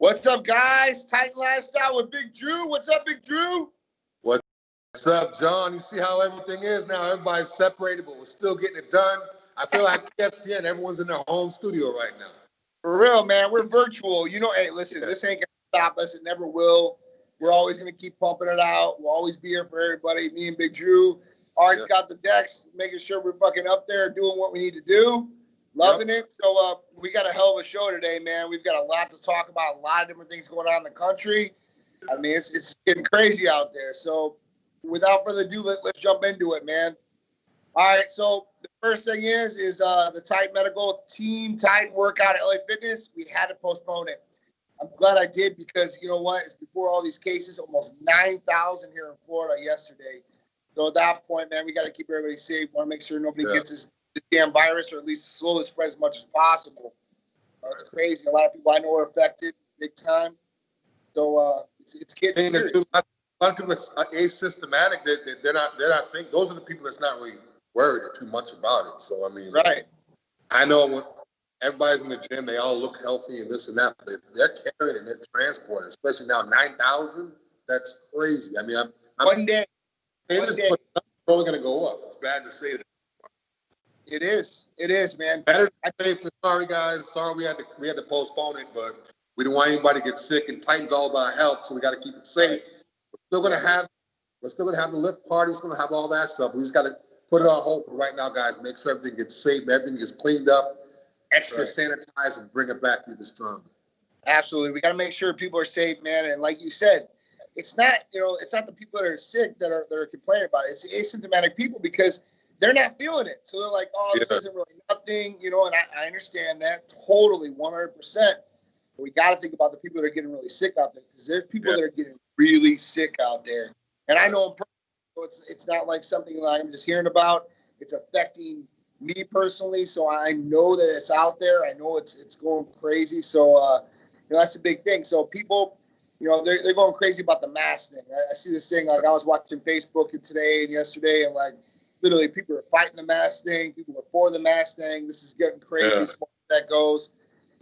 What's up, guys? Titan Lifestyle with Big Drew. What's up, Big Drew? What's up, John? You see how everything is now? Everybody's separated, but we're still getting it done. I feel like ESPN, everyone's in their home studio right now. For real, man. We're virtual. You know, hey, listen, This ain't going to stop us. It never will. We're always going to keep pumping it out. We'll always be here for everybody. Me and Big Drew. Art's got the decks, making sure we're fucking up there doing what we need to do. Loving it. So we got a hell of a show today, man. We've got a lot to talk about, a lot of different things going on in the country. I mean, it's getting crazy out there. So without further ado, let's jump into it, man. All right, so the first thing is the titanmedical team Titan workout at LA Fitness. We had to postpone it. I'm glad I did because, you know what, it's before all these cases, almost 9,000 here in Florida yesterday. So at that point, man, we got to keep everybody safe. Want to make sure nobody gets this damn virus, or at least slowly spread as much as possible. It's crazy. A lot of people I know are affected big time. So it's getting serious. A lot of people are asymptomatic. They're not thinking. Those are the people that's not really worried too much about it. So I mean, I know when everybody's in the gym, they all look healthy and this and that. But if they're carrying and they're transporting, especially now 9,000, that's crazy. I mean, One day. It's only going to go up. It's bad to say that. It is, man. Better to sorry guys, sorry we had to postpone it, but we didn't want anybody to get sick. And Titan's all about health, so we got to keep it safe. We're still gonna have the lift party. We're gonna have all that stuff. We just got to put it on hold for right now, guys. Make sure everything gets safe, everything gets cleaned up, extra sanitized, and bring it back even stronger. Absolutely, we got to make sure people are safe, man. And like you said, it's not the people that are sick that are complaining about it. It's the asymptomatic people because they're not feeling it. So they're like, oh, this isn't really nothing, and I understand that totally, 100%. But we got to think about the people that are getting really sick out there because there's people that are getting really sick out there. And I know them personally, so it's not like something that I'm just hearing about. It's affecting me personally, so I know that it's out there. I know it's going crazy. So, that's a big thing. So people, they're going crazy about the mask thing. I see this thing, like I was watching Facebook today and yesterday, and like, literally, people are fighting the mask thing. People are for the mask thing. This is getting crazy as far as that goes.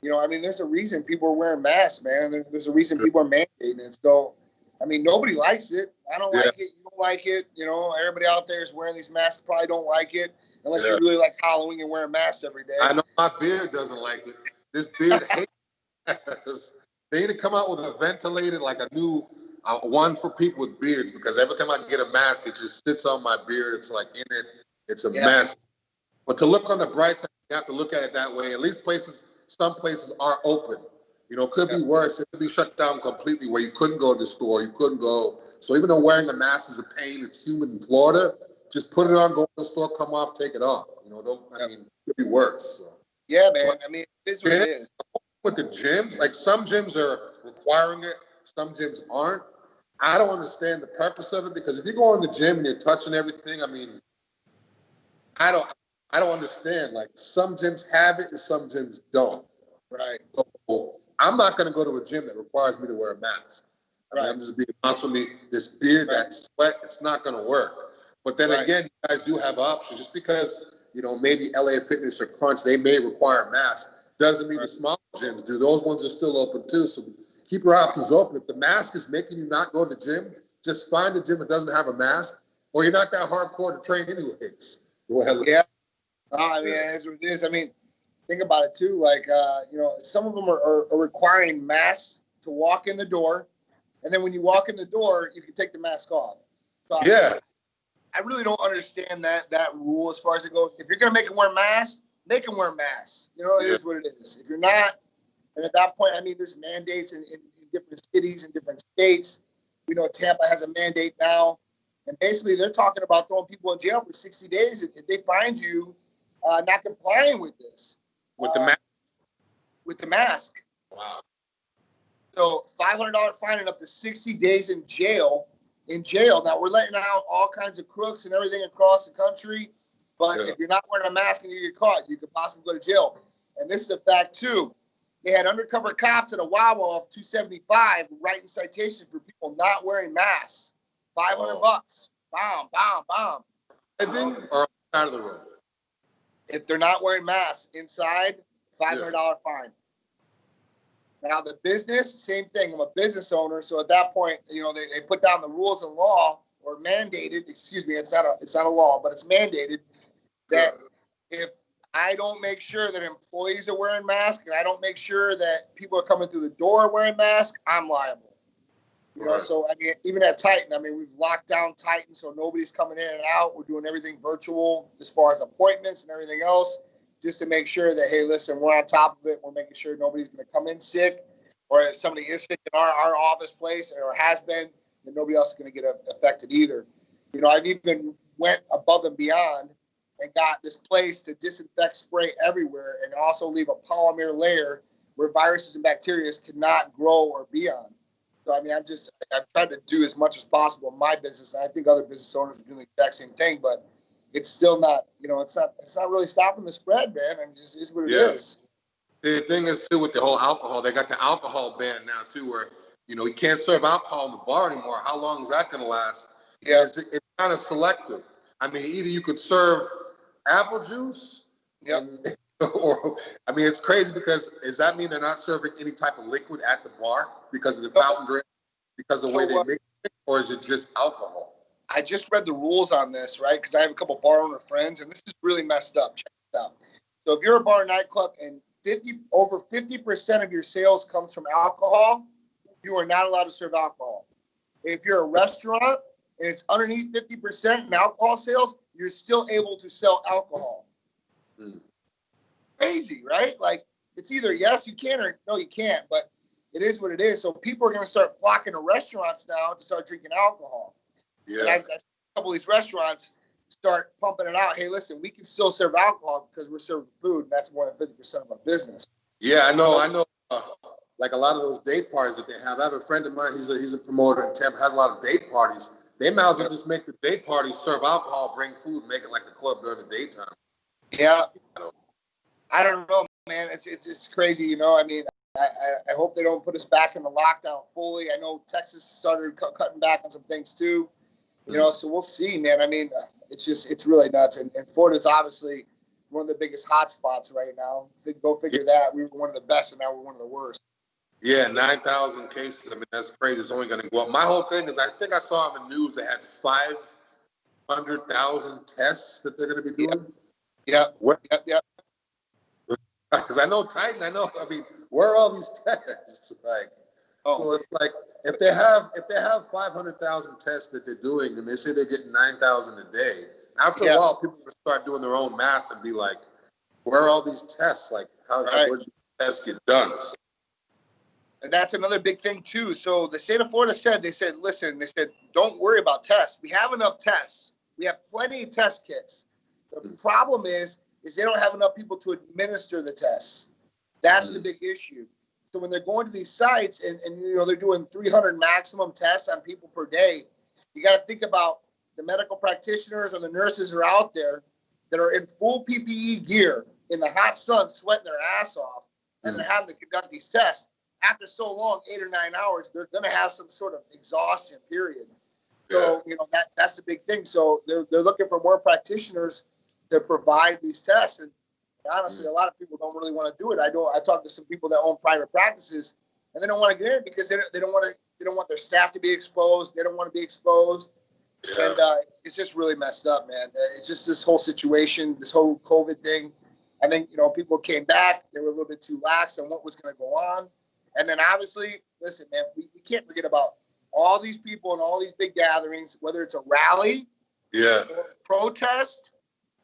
I mean, there's a reason people are wearing masks, man. There's a reason people are mandating it. So, I mean, nobody likes it. I don't like it. You don't like it. Everybody out there is wearing these masks, probably don't like it, unless you really like Halloween and wearing masks every day. I know my beard doesn't like it. This beard hates it. They need to come out with a ventilated, like a new one for people with beards, because every time I get a mask, it just sits on my beard. It's like in it. It's a mess. But to look on the bright side, you have to look at it that way. At least some places are open. Could be worse. It could be shut down completely where you couldn't go to the store. You couldn't go. So even though wearing a mask is a pain, it's humid in Florida, just put it on, go to the store, come off, take it off. It could be worse. So. Yeah, man. I mean, it is what it is. With the gyms, like some gyms are requiring it, some gyms aren't. I don't understand the purpose of it because if you go in the gym and you're touching everything, I mean, I don't understand. Like some gyms have it and some gyms don't. Right. So I'm not going to go to a gym that requires me to wear a mask. I mean, I'm just being honest with me. This beard, that sweat, it's not going to work. But then again, you guys do have options. Just because, maybe LA Fitness or Crunch, they may require masks, doesn't mean the small gyms do. Those ones are still open too. So keep your options open. If the mask is making you not go to the gym, just find a gym that doesn't have a mask, or you're not that hardcore to train anyways. Go ahead. Yeah. I mean, it's what it is. I mean, think about it too. Like, some of them are requiring masks to walk in the door. And then when you walk in the door, you can take the mask off. So I really don't understand that rule as far as it goes. If you're going to make them wear masks, make them wear masks. It is what it is. If you're not, and at that point, I mean, there's mandates in different cities and different states. Tampa has a mandate now. And basically, they're talking about throwing people in jail for 60 days if they find you not complying with this. With the mask? With the mask. Wow. So $500 fine and up to 60 days in jail. Now, we're letting out all kinds of crooks and everything across the country. But if you're not wearing a mask and you get caught, you could possibly go to jail. And this is a fact, too. They had undercover cops at a Wawa off 275 writing citations for people not wearing masks. $500. Bam, bam, bam. Driving or out of the road? If they're not wearing masks inside, $500 fine. Now the business, same thing. I'm a business owner, so at that point, you know, they put down the rules and law, or mandated. Excuse me, it's not a law, but it's mandated that if I don't make sure that employees are wearing masks and I don't make sure that people are coming through the door wearing masks, I'm liable. You know, so I mean, even at Titan, I mean, we've locked down Titan, so nobody's coming in and out. We're doing everything virtual as far as appointments and everything else, just to make sure that, hey, listen, we're on top of it. We're making sure nobody's going to come in sick, or if somebody is sick in our office place or has been, then nobody else is going to get affected either. You know, I've even went above and beyond and got this place to disinfect spray everywhere and also leave a polymer layer where viruses and bacteria cannot grow or be on. So, I mean, I've tried to do as much as possible in my business. And I think other business owners are doing the exact same thing, but it's still not, you know, it's not really stopping the spread, man. I mean, just is what it is. The thing is, too, with the whole alcohol, they got the alcohol ban now, too, where, you know, you can't serve alcohol in the bar anymore. How long is that going to last? Yeah. It's kind of selective. I mean, either you could serve apple juice, or, I mean, it's crazy because does that mean they're not serving any type of liquid at the bar because of the fountain drink, because of the way they mix it, or is it just alcohol? I just read the rules on this, right? Because I have a couple bar owner friends, and this is really messed up. Check this out. So if you're a bar or nightclub and over 50% of your sales comes from alcohol, you are not allowed to serve alcohol. If you're a restaurant and it's underneath 50% in alcohol sales, you're still able to sell alcohol. Crazy, right? Like, it's either yes, you can, or no, you can't. But it is what it is. So people are going to start flocking to restaurants now to start drinking alcohol. Yeah. And a couple of these restaurants start pumping it out. Hey, listen, we can still serve alcohol because we're serving food, and that's more than 50% of our business. Yeah, I know. Like a lot of those date parties that they have. I have a friend of mine. He's a promoter in Tampa. Has a lot of date parties. They might as well just make the date parties, serve alcohol, bring food, make it like the club during the daytime. Yeah. I don't know, man. It's crazy, you know. I mean, I hope they don't put us back in the lockdown fully. I know Texas started cutting back on some things too. You know, so we'll see, man. I mean, it's really nuts. And Florida's obviously one of the biggest hot spots right now. Go figure that. We were one of the best, and now we're one of the worst. Yeah, 9,000 cases. I mean, that's crazy. It's only going to go up. My whole thing is I think I saw in the news they had 500,000 tests that they're going to be doing. Yeah. Yep. Because I know Titan. I mean, where are all these tests? Like, so it's like if they have 500,000 tests that they're doing, and they say they're getting 9,000 a day. After a while, people will start doing their own math and be like, "Where are all these tests? Like, where do these tests get done?" And that's another big thing too. So the state of Florida said, listen, don't worry about tests. We have enough tests. We have plenty of test kits. The problem is they don't have enough people to administer the tests. That's the big issue. So when they're going to these sites and you know, they're doing 300 maximum tests on people per day, you got to think about the medical practitioners or the nurses are out there that are in full PPE gear in the hot sun, sweating their ass off, and they're having to conduct these tests. After so long, 8 or 9 hours, they're going to have some sort of exhaustion period. So, you know, that's the big thing. So they're looking for more practitioners to provide these tests. And honestly, a lot of people don't really want to do it. I talk to some people that own private practices, and they don't want to get in because they don't want their staff to be exposed. They don't want to be exposed. Yeah. And it's just really messed up, man. It's just this whole situation, this whole COVID thing. I think, you know, people came back. They were a little bit too lax on what was going to go on. And then obviously, listen, man, we can't forget about all these people and all these big gatherings, whether it's a rally or a protest.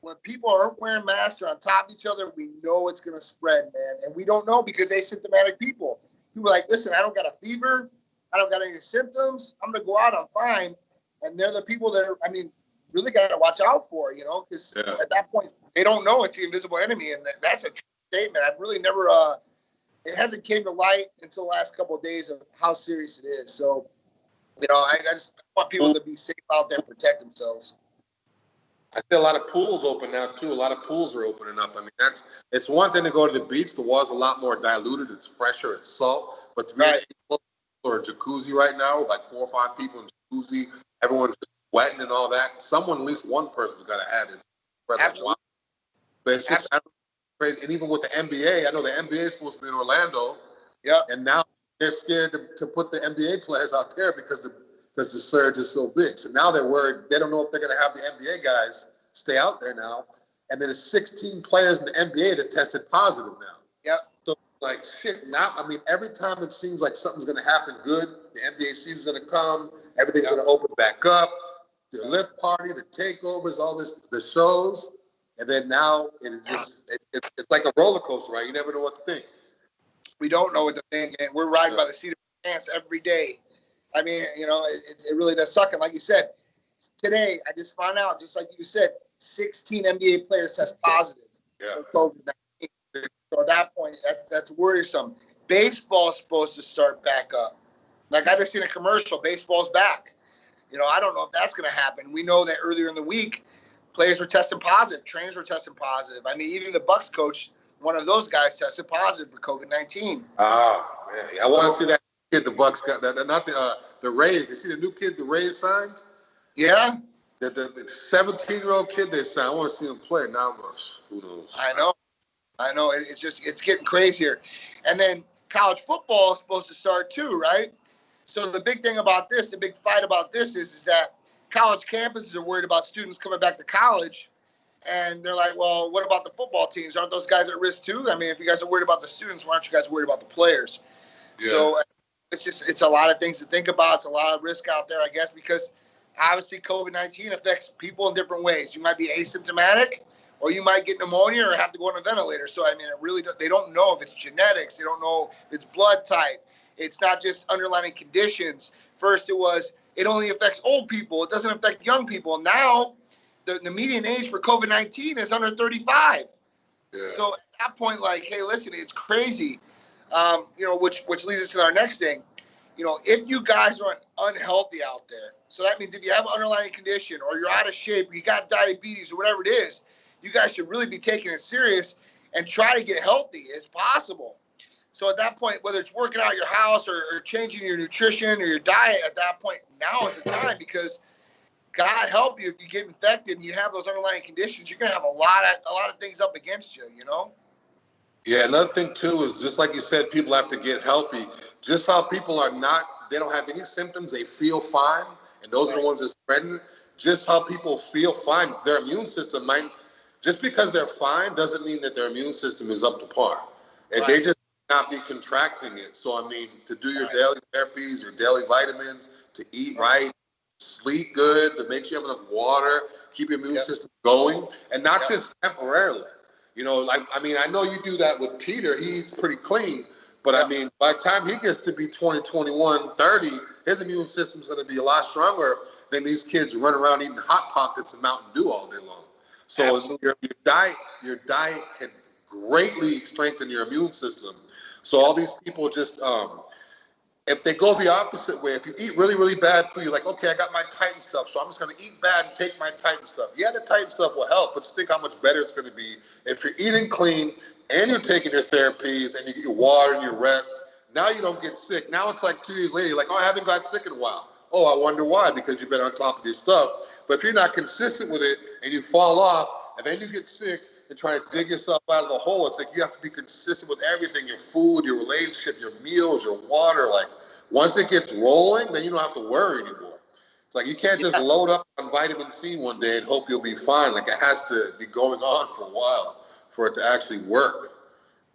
When people aren't wearing masks or on top of each other, we know it's going to spread, man. And we don't know because they're asymptomatic people. People are like, listen, I don't got a fever. I don't got any symptoms. I'm going to go out. I'm fine. And they're the people that are, I mean, really got to watch out for, you know, because at that point, they don't know it's the invisible enemy. And that's a true statement. I've really never, it hasn't came to light until the last couple of days of how serious it is. So, you know, I just want people to be safe out there and protect themselves. I see a lot of pools open now too. A lot of pools are opening up. I mean, it's one thing to go to the beach. The water's a lot more diluted. It's fresher. It's salt. But to be or a jacuzzi right now with like 4 or 5 people in jacuzzi, everyone's just sweating and all that. Someone, at least one person's got to have it. Absolutely. But it's just crazy. And even with the NBA, I know the NBA is supposed to be in Orlando. Yep. And now they're scared to put the NBA players out there because the surge is so big. So now they're worried. They don't know if they're going to have the NBA guys stay out there now. And then there's 16 players in the NBA that tested positive now. Yep. So, like, shit, now, I mean, every time it seems like something's going to happen good, the NBA season's going to come, everything's going to open back up, the lift party, the takeovers, all this, the shows, and then now it's like a roller coaster, right? You never know what to think. We don't know what to think, and we're riding by the seat of our pants every day. I mean, you know, it really does suck. And like you said, today I just found out, just like you said, 16 NBA players test positive for COVID-19. So at that point, that's worrisome. Baseball's supposed to start back up. Like I just seen a commercial, baseball's back. You know, I don't know if that's going to happen. We know that earlier in the week, players were testing positive, trainers were testing positive. I mean, even the Bucks coach, one of those guys, tested positive for COVID-19. Oh, man. I want to see that kid the Bucks got. Not the Rays. You see the new kid the Rays signed? Yeah. The 17-year-old kid they signed. I want to see him play. Now, who knows? I know. It's getting crazier. And then college football is supposed to start too, right? So the big thing about this, the big fight about this is that college campuses are worried about students coming back to college. And they're like, well, what about the football teams? Aren't those guys at risk too? I mean, if you guys are worried about the students, why aren't you guys worried about the players? Yeah. So it's a lot of things to think about. It's a lot of risk out there, I guess, because obviously COVID-19 affects people in different ways. You might be asymptomatic, or you might get pneumonia or have to go on a ventilator. So, I mean, they don't know if it's genetics. They don't know if it's blood type. It's not just underlying conditions. First, it only affects old people. It doesn't affect young people. Now, the median age for COVID-19 is under 35. Yeah. So at that point, like, hey, listen, it's crazy. You know, which leads us to our next thing. You know, if you guys are unhealthy out there, so that means if you have an underlying condition or you're out of shape, or you got diabetes or whatever it is, you guys should really be taking it serious and try to get healthy as possible. So at that point, whether it's working out your house or changing your nutrition or your diet, at that point, now is the time, because God help you if you get infected and you have those underlying conditions, you're gonna have a lot of things up against you, you know? Yeah, another thing too is, just like you said, people have to get healthy. Just how people they don't have any symptoms, they feel fine, and those are the ones that spreading. Just how people feel fine, their immune system just because they're fine doesn't mean that their immune system is up to par. And they just not be contracting it. So, I mean, to do your daily therapies, your daily vitamins, to eat right, sleep good, to make sure you have enough water, keep your immune system going, and not just temporarily. You know, like, I mean, I know you do that with Peter. He eats pretty clean. But, I mean, by the time he gets to be 20, 21, 30, his immune system's going to be a lot stronger than these kids running around eating Hot Pockets and Mountain Dew all day long. So your diet can greatly strengthen your immune system. So all these people just, if they go the opposite way, if you eat really, really bad food, you're like, okay, I got my Titan stuff, so I'm just going to eat bad and take my Titan stuff. Yeah, the Titan stuff will help, but just think how much better it's going to be if you're eating clean and you're taking your therapies and you get your water and your rest. Now you don't get sick. Now it's like 2 years later, you're like, oh, I haven't got sick in a while. Oh, I wonder why, because you've been on top of your stuff. But if you're not consistent with it and you fall off and then you get sick and try to dig yourself out of the hole, it's like you have to be consistent with everything, your food, your relationship, your meals, your water. Like, once it gets rolling, then you don't have to worry anymore. It's like you can't just load up on vitamin C one day and hope you'll be fine. Like, it has to be going on for a while for it to actually work.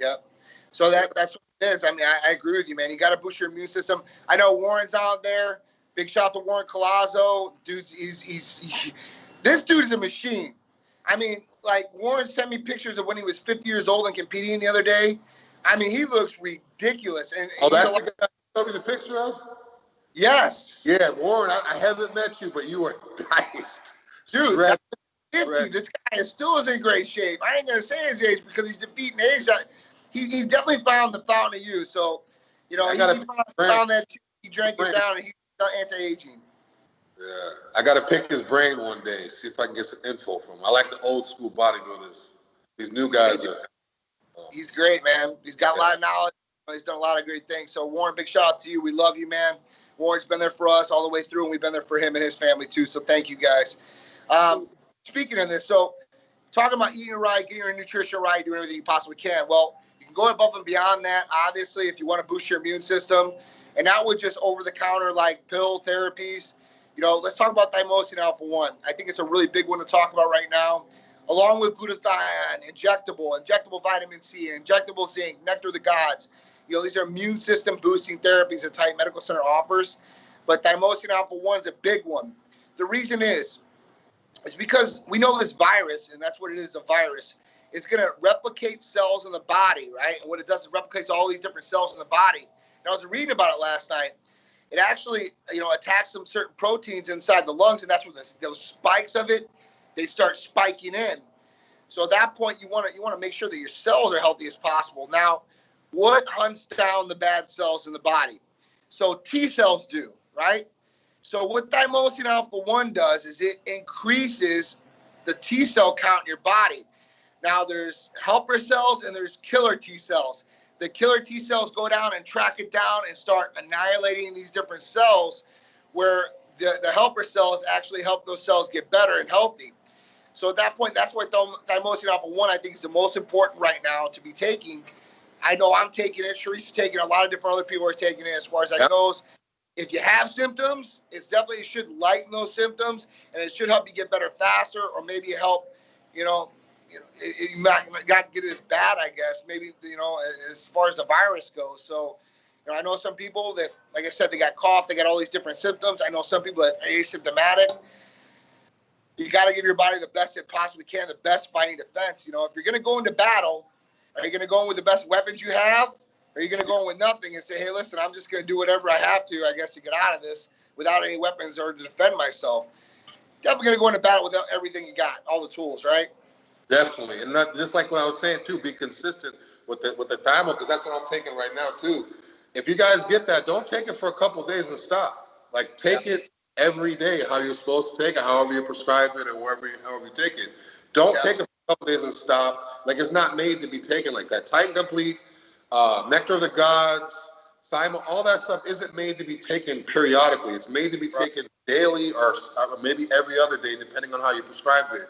Yep. So that's what it is. I mean, I agree with you, man. You got to boost your immune system. I know Warren's out there. Big shout out to Warren Collazo. Dude's this dude is a machine. I mean, like, Warren sent me pictures of when he was 50 years old and competing the other day. I mean, he looks ridiculous. And that's the guy you showed me the picture of? Yes. Yeah, Warren, I haven't met you, but you are diced. Dude, 50. This guy still is in great shape. I ain't going to say his age because he's defeating age. He definitely found the fountain of youth. So, you know, he found that he drank it down, and he's anti-aging. Yeah, I got to pick his brain one day, see if I can get some info from him. I like the old school bodybuilders. These new guys are... He's great, man. He's got a lot of knowledge. He's done a lot of great things. So, Warren, big shout out to you. We love you, man. Warren's been there for us all the way through, and we've been there for him and his family, too. So, thank you, guys. Speaking of this, so talking about eating right, getting your nutrition right, doing everything you possibly can. Well, you can go above and beyond that, obviously, if you want to boost your immune system, and not with just over-the-counter like pill therapies. You know, let's talk about Thymosin Alpha 1. I think it's a really big one to talk about right now, along with glutathione, injectable vitamin C, injectable zinc, nectar of the gods. You know, these are immune system boosting therapies that Titan Medical Center offers. But Thymosin Alpha 1 is a big one. The reason is because we know this virus, and that's what it is, a virus. It's going to replicate cells in the body, right? And what it does is replicates all these different cells in the body. And I was reading about it last night. It actually, you know, attacks some certain proteins inside the lungs, and that's where those spikes of it, they start spiking in. So at that point, you want to make sure that your cells are healthy as possible. Now, what hunts down the bad cells in the body? So T cells do, right? So what Thymosin Alpha 1 does is it increases the T cell count in your body. Now, there's helper cells and there's killer T cells. The killer T cells go down and track it down and start annihilating these different cells, where the helper cells actually help those cells get better and healthy. So at that point, that's why Thymosin Alpha 1, I think, is the most important right now to be taking. I know I'm taking it. Sharice is taking it. A lot of different other people are taking it as far as that goes. If you have symptoms, it should lighten those symptoms, and it should help you get better faster, or maybe help, you might not get it as bad, I guess, maybe, as far as the virus goes. So, I know some people that, like I said, they got cough, they got all these different symptoms. I know some people that are asymptomatic. You got to give your body the best it possibly can, the best fighting defense. If you're going to go into battle, are you going to go in with the best weapons you have? Or are you going to go in with nothing and say, hey, listen, I'm just going to do whatever I have to, I guess, to get out of this without any weapons or to defend myself? Definitely going to go into battle with everything you got, all the tools, right? Definitely. And not, just like what I was saying, too, be consistent with the thymo, because that's what I'm taking right now, too. If you guys get that, don't take it for a couple of days and stop. Like, take it every day, how you're supposed to take it, however you prescribe it, or however you take it. Don't take it for a couple of days and stop. Like, it's not made to be taken like that. Titan Complete, Nectar of the Gods, Thymo, all that stuff isn't made to be taken periodically. It's made to be taken daily or maybe every other day, depending on how you prescribe it,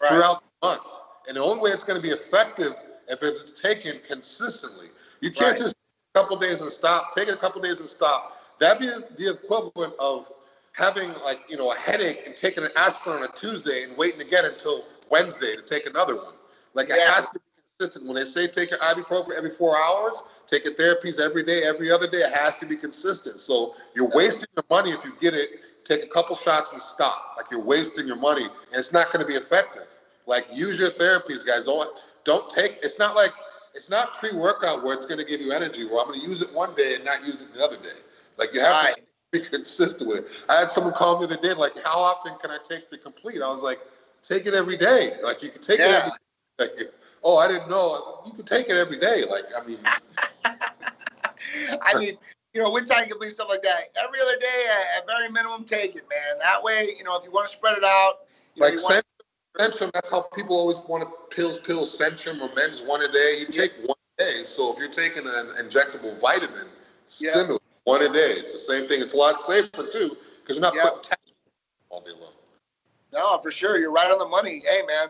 throughout the month. And the only way it's going to be effective if it's taken consistently. You can't just take a couple of days and stop. Take it a couple of days and stop. That'd be the equivalent of having, like, a headache and taking an aspirin on a Tuesday and waiting to get it until Wednesday to take another one. Like, it has to be consistent. When they say take your ibuprofen every 4 hours, take your therapies every day, every other day, it has to be consistent. So you're wasting your money if you get it, take a couple shots and stop. Like, you're wasting your money, and it's not going to be effective. Like, use your therapies, guys. Don't take, it's not pre-workout where it's going to give you energy. Well, I'm going to use it one day and not use it the other day. Like, you have to be consistent with it. I had someone call me the other day, like, how often can I take the Complete? I was like, take it every day. Like, you can take it every day. Like, oh, I didn't know. You can take it every day. Like, I mean. With Titan Complete, stuff like that, every other day, at very minimum, take it, man. That way, if you want to spread it out. Centrum, that's how people always want to pills, Centrum or Men's one a day. You take one a day. So if you're taking an injectable vitamin, stimulant, one a day, it's the same thing. It's a lot safer, too, because you're not putting tabs all day long. No, for sure. You're right on the money. Hey, man,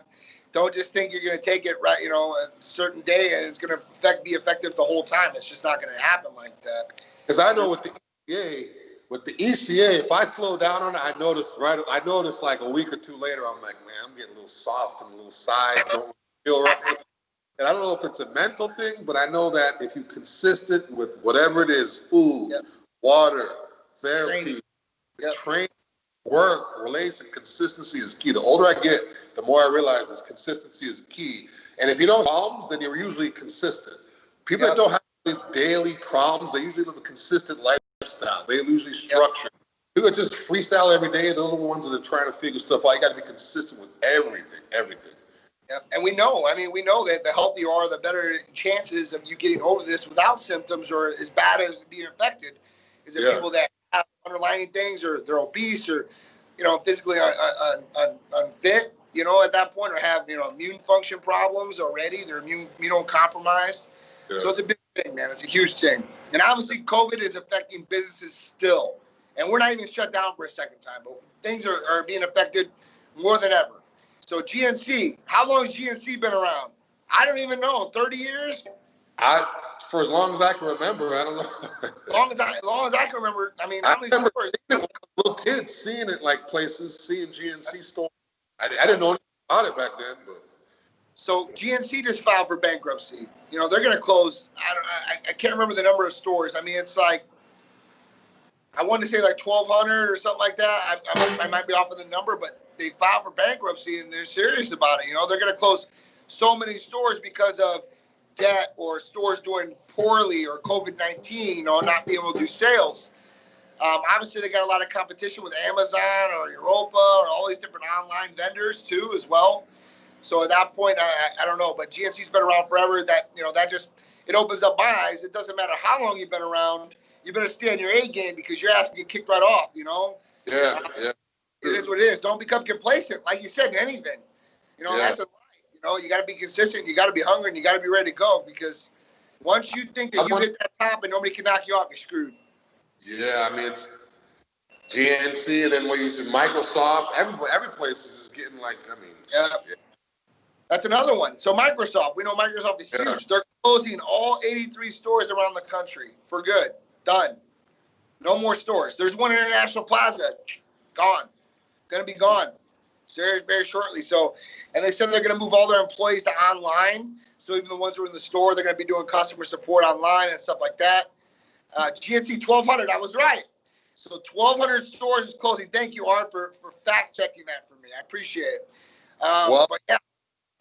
don't just think you're going to take it right, a certain day and it's going to be effective the whole time. It's just not going to happen like that. Because I know with the ECA, if I slow down on it, I notice like a week or two later, I'm like, man, I'm getting a little soft and a little side, don't feel right. And I don't know if it's a mental thing, but I know that if you're consistent with whatever it is, food, water, therapy, training, work, relation, consistency is key. The older I get, the more I realize this consistency is key. And if you don't have problems, then you're usually consistent. People that don't have daily problems, they usually live a consistent lifestyle. They usually structure. People that just freestyle every day, they're the ones that are trying to figure stuff out. You got to be consistent with everything. Yep. And we know that the healthier you are, the better chances of you getting over this without symptoms or as bad as being infected is the people that have underlying things, or they're obese, or physically unfit, at that point, or have immune function problems already. They're immunocompromised. So it's a big thing, man. It's a huge thing. And obviously COVID is affecting businesses still, and we're not even shut down for a second time, but things are being affected more than ever. So GNC, how long has GNC been around? I don't even know. 30 years? For as long as I can remember, I don't know. As long as I can remember, I mean, I how many remember stores? seeing it when I was a little kid, seeing it like places, seeing GNC stores. I didn't know anything about it back then, but. So GNC just filed for bankruptcy. You know, they're going to close. I can't remember the number of stores. I mean, it's like, I wanted to say like 1,200 or something like that. I might be off of the number, but they filed for bankruptcy and they're serious about it. You know, they're going to close so many stores because of debt or stores doing poorly or COVID-19 or not being able to do sales. Obviously, they got a lot of competition with Amazon or Europa or all these different online vendors too as well. So at that point, I don't know, but GNC's been around forever. That, you know, that just, it opens up my eyes. It doesn't matter how long you've been around. You better stay on your A game because you're asking to get kicked right off, you know? Yeah. It is what it is. Don't become complacent, like you said, in anything. You know, that's a life. You know, you got to be consistent. You got to be hungry, and you got to be ready to go because once you think that you hit that top and nobody can knock you off, you're screwed. Yeah, I mean, it's GNC, and then when you do Microsoft, every place is just getting like, I mean. Yeah. That's another one. So Microsoft, we know Microsoft is huge. They're closing all 83 stores around the country for good. Done. No more stores. There's one in International Plaza. Gone. Going to be gone very, very shortly. So, and they said they're going to move all their employees to online. So even the ones who are in the store, they're going to be doing customer support online and stuff like that. GNC 1,200, I was right. So 1,200 stores is closing. Thank you, Art, for fact checking that for me. I appreciate it. But yeah.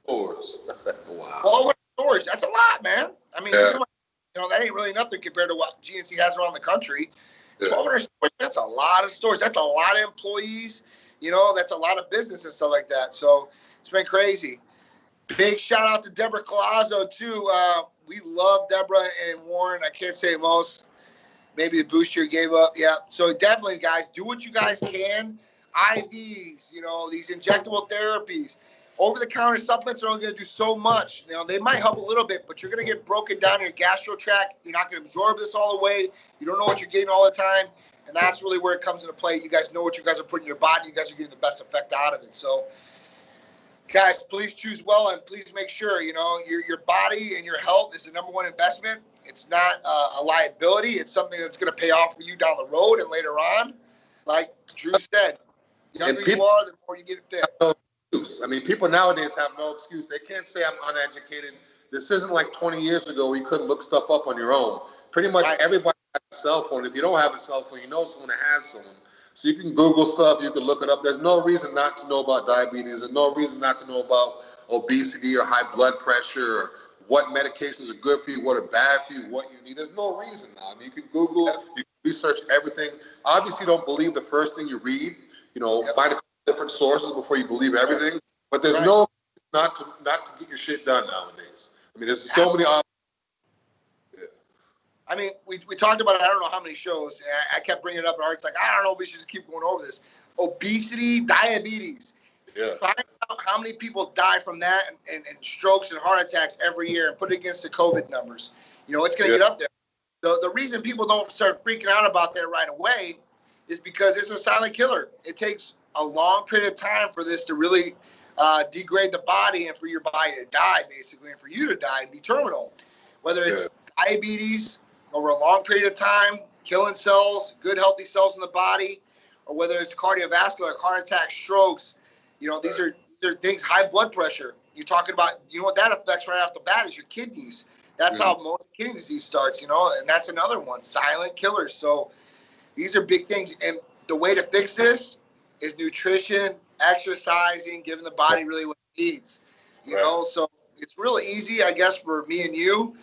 Stores. Wow. 1,200 stores. That's a lot, man. I mean, you know, that ain't really nothing compared to what GNC has around the country. 1,200 stores, that's a lot of stores. That's a lot of employees. You know, that's a lot of business and stuff like that. So it's been crazy. Big shout out to Deborah Colazo, too. We love Deborah and Warren. I can't say most. Maybe the booster gave up. Yeah. So definitely, guys, do what you guys can. IVs, you know, these injectable therapies. Over-the-counter supplements are only going to do so much. You know, they might help a little bit, but you're going to get broken down in your gastro tract. You're not going to absorb this all the way. You don't know what you're getting all the time. And that's really where it comes into play. You guys know what you guys are putting in your body. You guys are getting the best effect out of it. So, guys, please choose well and please make sure, you know, your body and your health is the number one investment. It's not a liability. It's something that's going to pay off for you down the road and later on. Like Drew said, the younger you are, the more you get fit. I mean, people nowadays have no excuse. They can't say I'm uneducated. This isn't like 20 years ago where you couldn't look stuff up on your own. Pretty much everybody has a cell phone. If you don't have a cell phone, you know someone that has someone. So you can Google stuff, you can look it up. There's no reason not to know about diabetes. There's no reason not to know about obesity or high blood pressure or what medications are good for you, what are bad for you, what you need. There's no reason now. I mean, you can Google, you can research everything. Obviously, don't believe the first thing you read. You know, find a different sources before you believe everything. But there's no not to get your shit done nowadays. I mean, there's so many options. I mean, we talked about it, I don't know how many shows. I kept bringing it up, and Art's like, I don't know if we should just keep going over this. Obesity, diabetes. Yeah. Find out how many people die from that and strokes and heart attacks every year and put it against the COVID numbers. You know, it's going to get up there. The reason people don't start freaking out about that right away is because it's a silent killer. It takes a long period of time for this to really degrade the body and for your body to die, basically, and for you to die and be terminal. Whether it's diabetes over a long period of time, killing cells, good healthy cells in the body, or whether it's cardiovascular, heart attacks, strokes. You know, these are things, high blood pressure. You're talking about, you know what that affects right off the bat is your kidneys. That's how most kidney disease starts, you know, and that's another one, silent killers. So these are big things. And the way to fix this is nutrition, exercising, giving the body really what it needs. You know, so it's really easy, I guess, for me and you.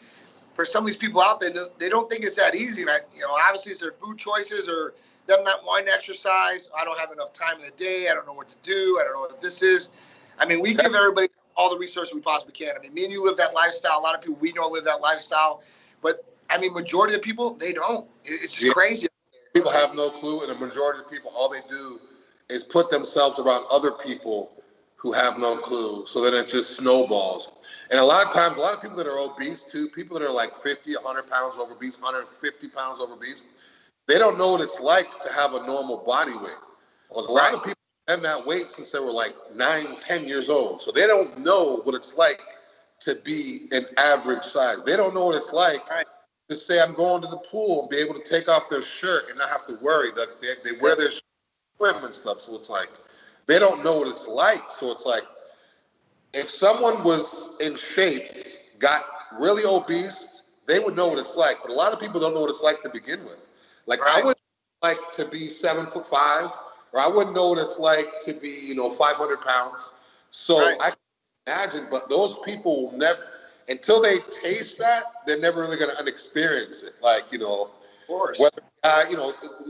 For some of these people out there, they don't think it's that easy. And, you know, obviously it's their food choices or them not wanting to exercise. I don't have enough time in the day. I don't know what to do. I don't know what this is. I mean, we give everybody all the resources we possibly can. I mean, me and you live that lifestyle. A lot of people we know live that lifestyle. But, I mean, majority of the people, they don't. It's just crazy. People have no clue, and the majority of the people, all they do is put themselves around other people who have no clue, so then it just snowballs. And a lot of times, a lot of people that are obese too, people that are like 50, 100 pounds obese, 150 pounds obese, they don't know what it's like to have a normal body weight. Well, a lot of people have that weight since they were like 9, 10 years old. So they don't know what it's like to be an average size. They don't know what it's like to say, I'm going to the pool and be able to take off their shirt and not have to worry that they wear their swim and stuff. So it's like, they don't know what it's like. So it's like, if someone was in shape, got really obese, they would know what it's like. But a lot of people don't know what it's like to begin with. Like, I wouldn't like to be 7'5", or I wouldn't know what it's like to be, 500 pounds. So I can imagine, but those people will never, until they taste that, they're never really going to experience it. Like, of course. Whether,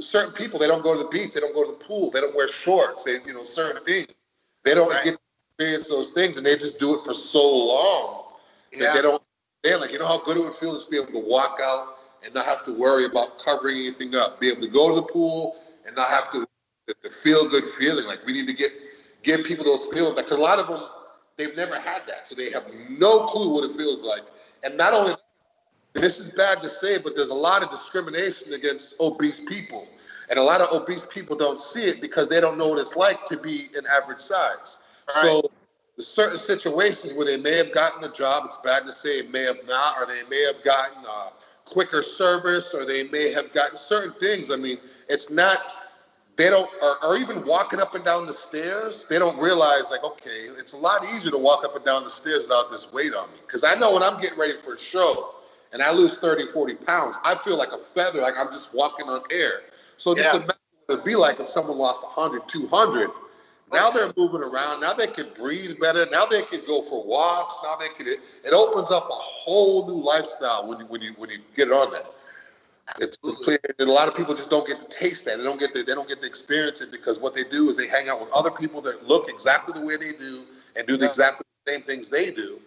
certain people, they don't go to the beach, they don't go to the pool, they don't wear shorts, they, certain things. They don't get to experience those things, and they just do it for so long that they don't understand. Like, how good it would feel to be able to walk out and not have to worry about covering anything up, be able to go to the pool and not have to, the feel-good feeling. Like, we need to give people those feelings, because a lot of them, they've never had that, so they have no clue what it feels like. And not only, this is bad to say, but there's a lot of discrimination against obese people. And a lot of obese people don't see it because they don't know what it's like to be an average size. So there's certain situations where they may have gotten a job, it's bad to say, it may have not, or they may have gotten quicker service, or they may have gotten certain things. I mean, it's not, they don't, or even walking up and down the stairs, they don't realize, like, okay, it's a lot easier to walk up and down the stairs without this weight on me. Because I know when I'm getting ready for a show and I lose 30, 40 pounds, I feel like a feather, like I'm just walking on air. So just imagine what it'd be like if someone lost 100, 200. Now they're moving around. Now they can breathe better. Now they can go for walks. Now they can, it opens up a whole new lifestyle when you get on that. It's clear, and a lot of people just don't get to taste that. They don't get to experience it, because what they do is they hang out with other people that look exactly the way they do and do exactly the same things they do.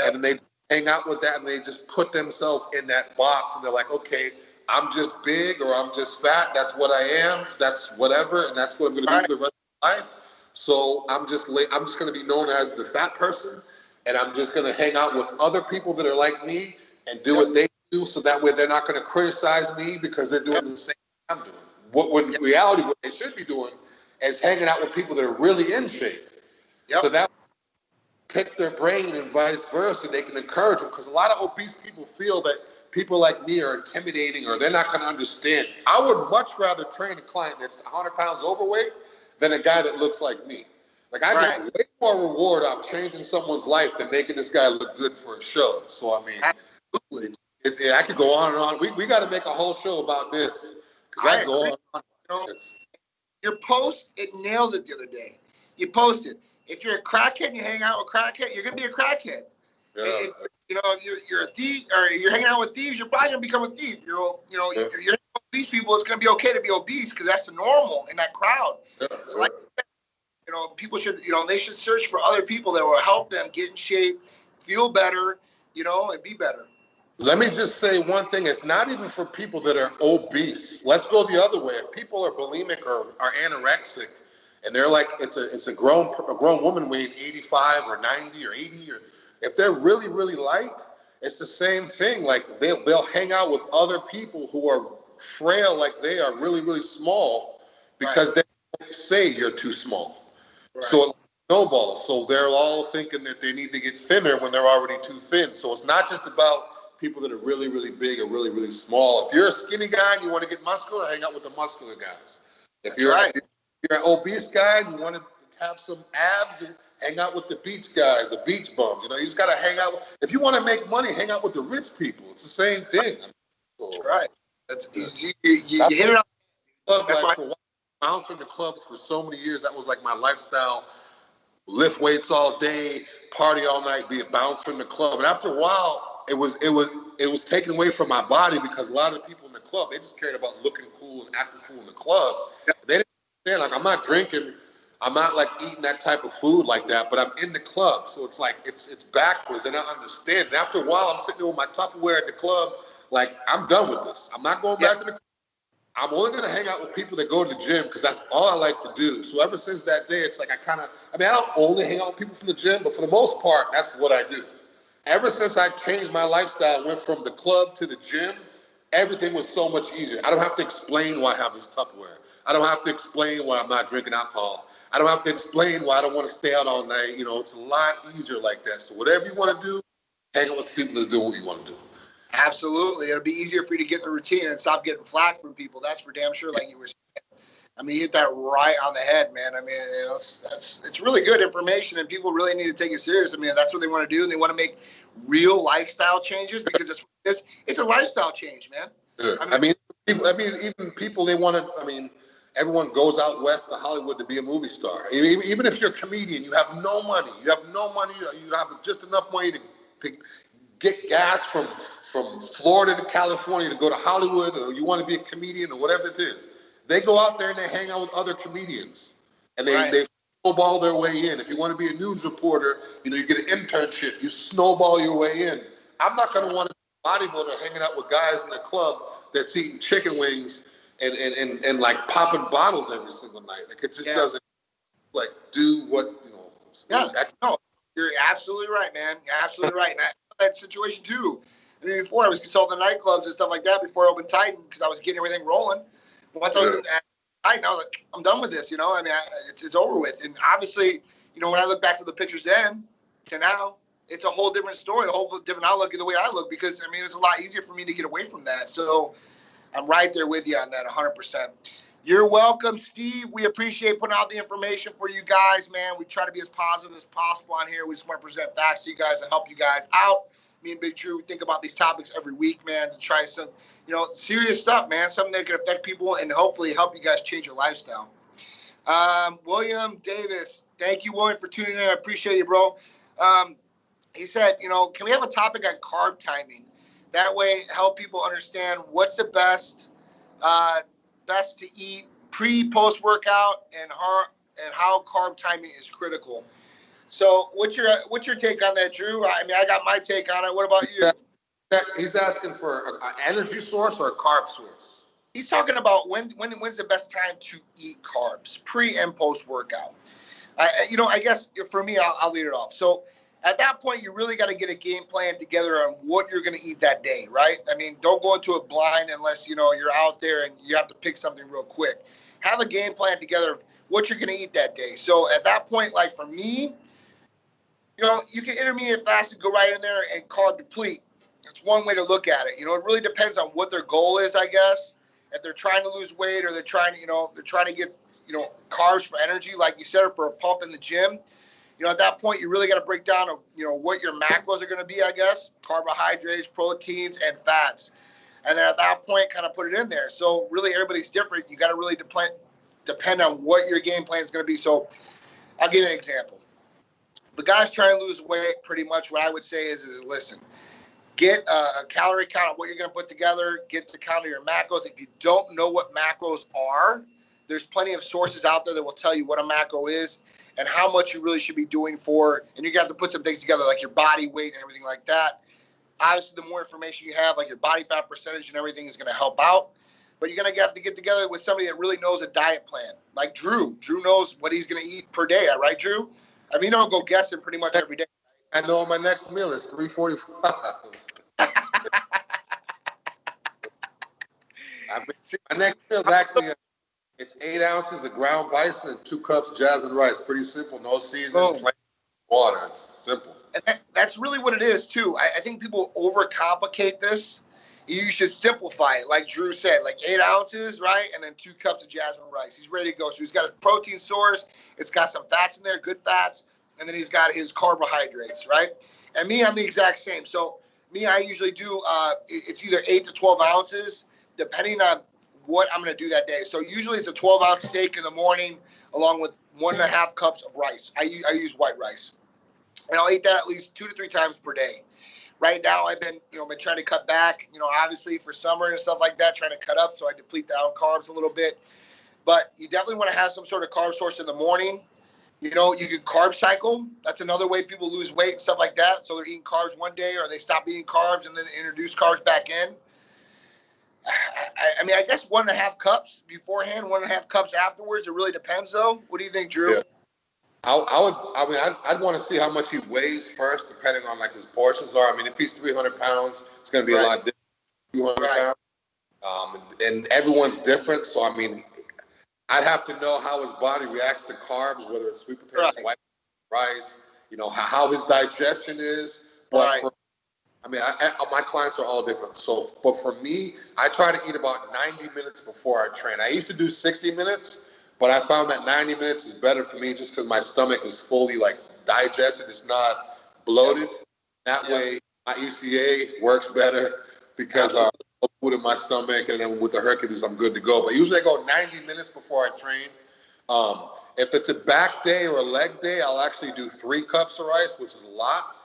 And then they hang out with that, and they just put themselves in that box, and they're like, okay, I'm just big, or I'm just fat. That's what I am. That's whatever, and that's what I'm going to be for the rest of my life. So I'm just going to be known as the fat person, and I'm just going to hang out with other people that are like me and do what they do, so that way they're not going to criticize me because they're doing the same thing I'm doing. When in reality, what they should be doing is hanging out with people that are really in shape. So that pick their brain and vice versa. They can encourage them, because a lot of obese people feel that people like me are intimidating, or they're not going to understand. I would much rather train a client that's 100 pounds overweight than a guy that looks like me. Like, I get way more reward off changing someone's life than making this guy look good for a show. So, I mean, I could go on and on. We got to make a whole show about this, because I can go on. Your post, it nailed it the other day. You posted, if you're a crackhead and you hang out with crackhead, you're going to be a crackhead. If you're a thief, or you're hanging out with thieves, you're probably going to become a thief. You're obese people, it's going to be okay to be obese, because that's the normal in that crowd. So, like, people should, they should search for other people that will help them get in shape, feel better, and be better. Let me just say one thing. It's not even for people that are obese. Let's go the other way. If people are bulimic or are anorexic, and they're like, it's a grown woman weighing 85 or 90 or 80, or if they're really, really light, it's the same thing. Like, they'll hang out with other people who are frail, like they are really, really small, because they say you're too small. So it snowballs. So they're all thinking that they need to get thinner when they're already too thin. So it's not just about people that are really, really big or really, really small. If you're a skinny guy and you want to get muscular, hang out with the muscular guys. If you're an obese guy and you want to have some abs, and hang out with the beach guys, the beach bums. You just got to hang out. If you want to make money, hang out with the rich people. It's the same thing. That's you hit it up. For bouncing the clubs for so many years, that was like my lifestyle. Lift weights all day, party all night, be a bouncer in the club. And after a while, it was taken away from my body, because a lot of the people in the club, they just cared about looking cool and acting cool in the club. They didn't understand, like, I'm not drinking, I'm not like eating that type of food like that, but I'm in the club. So it's like, it's backwards. They don't understand. And after a while, I'm sitting there with my Tupperware at the club, like, I'm done with this. I'm not going back to the club. I'm only going to hang out with people that go to the gym, because that's all I like to do. So ever since that day, it's like I don't only hang out with people from the gym, but for the most part, that's what I do. Ever since I changed my lifestyle, went from the club to the gym, everything was so much easier. I don't have to explain why I have this Tupperware. I don't have to explain why I'm not drinking alcohol. I don't have to explain why I don't want to stay out all night. It's a lot easier like that. So whatever you want to do, hang out with the people that's doing what you want to do. Absolutely. It'll be easier for you to get in the routine and stop getting flack from people. That's for damn sure, like you were saying. I mean, you hit that right on the head, man. I mean, it's really good information, and people really need to take it serious. I mean, that's what they want to do, and they want to make real lifestyle changes because it's a lifestyle change, man. Yeah. I mean, even people, they want to. I mean, everyone goes out west to Hollywood to be a movie star. Even if you're a comedian, you have no money. You have just enough money to get gas from Florida to California to go to Hollywood, or you want to be a comedian or whatever it is. They go out there and they hang out with other comedians, and they snowball their way in. If you want to be a news reporter, you get an internship. You snowball your way in. I'm not going to want to be a bodybuilder hanging out with guys in the club that's eating chicken wings and like popping bottles every single night. Like it just doesn't like do what No, you're absolutely right, man. You're absolutely right. And I had that situation too. I mean, before I was consulting nightclubs and stuff like that before I opened Titan because I was getting everything rolling. Once I was in Titan, I was like, I'm done with this. I mean, it's over with. And obviously, when I look back to the pictures then to now, it's a whole different story, a whole different outlook of the way I look because, I mean, it's a lot easier for me to get away from that. So I'm right there with you on that 100%. You're welcome, Steve. We appreciate putting out the information for you guys, man. We try to be as positive as possible on here. We just want to present facts to you guys and help you guys out. Me and Big Drew think about these topics every week, man, to try some, serious stuff, man, something that can affect people and hopefully help you guys change your lifestyle. William Davis, thank you, William, for tuning in. I appreciate you, bro. He said, can we have a topic on carb timing? That way, help people understand what's the best to eat pre-post workout and how carb timing is critical. So, what's your take on that, Drew? I mean, I got my take on it. What about you? He's asking for an energy source or a carb source. He's talking about when's the best time to eat carbs, pre and post workout. I guess for me, I'll lead it off. So at that point, you really got to get a game plan together on what you're going to eat that day, right? I mean, don't go into it blind unless, you're out there and you have to pick something real quick. Have a game plan together of what you're going to eat that day. So at that point, like for me, you can intermediate fast and go right in there and carb deplete. It's one way to look at it. It really depends on what their goal is, I guess. If they're trying to lose weight or they're trying to get, carbs for energy, like you said, or for a pump in the gym. At that point, you really got to break down, what your macros are going to be, I guess, carbohydrates, proteins, and fats. And then at that point, kind of put it in there. So really, everybody's different. You got to really depend on what your game plan is going to be. So I'll give you an example. If the guy's trying to lose weight, pretty much what I would say is listen, get a calorie count of what you're going to put together, get the count of your macros. If you don't know what macros are, there's plenty of sources out there that will tell you what a macro is and how much you really should be doing for, and you're going to have to put some things together like your body weight and everything like that. Obviously, the more information you have, like your body fat percentage and everything is going to help out. But you're going to have to get together with somebody that really knows a diet plan, like Drew. Drew knows what he's going to eat per day, right, Drew? I mean, you don't go guessing pretty much every day. I know my next meal is 345. My next meal is actually it's 8 ounces of ground bison and 2 cups of jasmine rice. Pretty simple, no seasoning, plain water. It's simple. And that's really what it is too. I think people overcomplicate this. You should simplify it, like Drew said, like 8 ounces, right? And then 2 cups of jasmine rice. He's ready to go. So he's got a protein source. It's got some fats in there, good fats. And then he's got his carbohydrates, right? And me, I'm the exact same. So me, I usually do, it's either 8 to 12 ounces, depending on what I'm going to do that day. So usually it's a 12-ounce steak in the morning along with 1.5 cups of rice. I use white rice. And I'll eat that at least 2 to 3 times per day. Right now, I've been trying to cut back, obviously for summer and stuff like that, trying to cut up so I deplete down carbs a little bit. But you definitely want to have some sort of carb source in the morning. You could carb cycle. That's another way people lose weight and stuff like that. So they're eating carbs one day or they stop eating carbs and then introduce carbs back in. I mean, I guess 1.5 cups beforehand, 1.5 cups afterwards. It really depends, though. What do you think, Drew? Yeah. I'd want to see how much he weighs first, depending on like his portions are. I mean, if he's 300 pounds, it's going to be a lot different. 200 pounds. And everyone's different. So, I mean, I'd have to know how his body reacts to carbs, whether it's sweet potatoes, white rice, how his digestion is. But I mean, my clients are all different. So, but for me, I try to eat about 90 minutes before I train. I used to do 60 minutes, but I found that 90 minutes is better for me just because my stomach is fully like digested. It's not bloated. That way, my ECA works better because food in my stomach, and then with the Hercules, I'm good to go. But usually I go 90 minutes before I train. If it's a back day or a leg day, I'll actually do 3 cups of rice, which is a lot.